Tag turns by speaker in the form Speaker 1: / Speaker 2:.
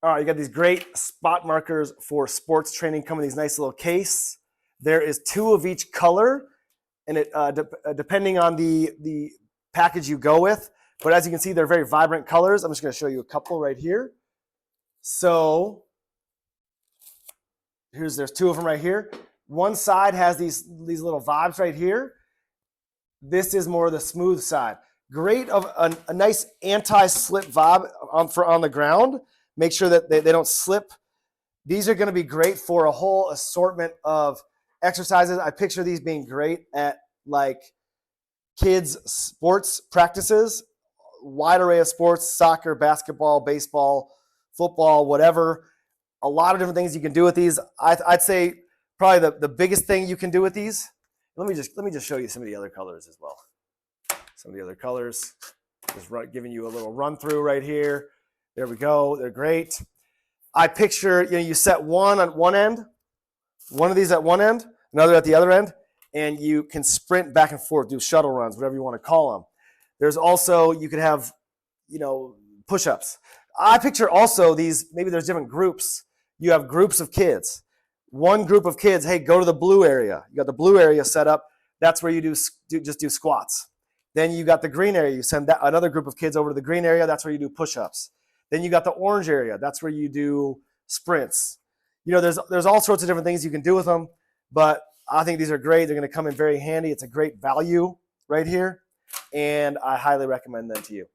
Speaker 1: All right, you got these great spot markers for sports training come in these nice little case. There is 2 of each color, and it depending on the package you go with. But as you can see, they're very vibrant colors. I'm just going to show you a couple right here. So there's 2 of them right here. One side has these little vibes right here. This is more the smooth side. Great of a nice anti-slip vibe on the ground. Make sure that they don't slip. These are going to be great for a whole assortment of exercises. I picture these being great at like kids' sports practices, wide array of sports, soccer, basketball, baseball, football, whatever. A lot of different things you can do with these. I'd say probably the biggest thing you can do with these. Let me just show you some of the other colors as well. Some of the other colors. Just giving you a little run through right here. There we go. They're great. I picture, you set one on one end, one of these at one end, another at the other end, and you can sprint back and forth, do shuttle runs, whatever you want to call them. There's also, you could have, push-ups. I picture also these, maybe there's different groups. You have groups of kids. One group of kids, hey, go to the blue area. You got the blue area set up. That's where you just do squats. Then you got the green area. You send another group of kids over to the green area. That's where you do push-ups. Then you got the orange area. That's where you do sprints. There's all sorts of different things you can do with them, but I think these are great. They're going to come in very handy. It's a great value right here, and I highly recommend them to you.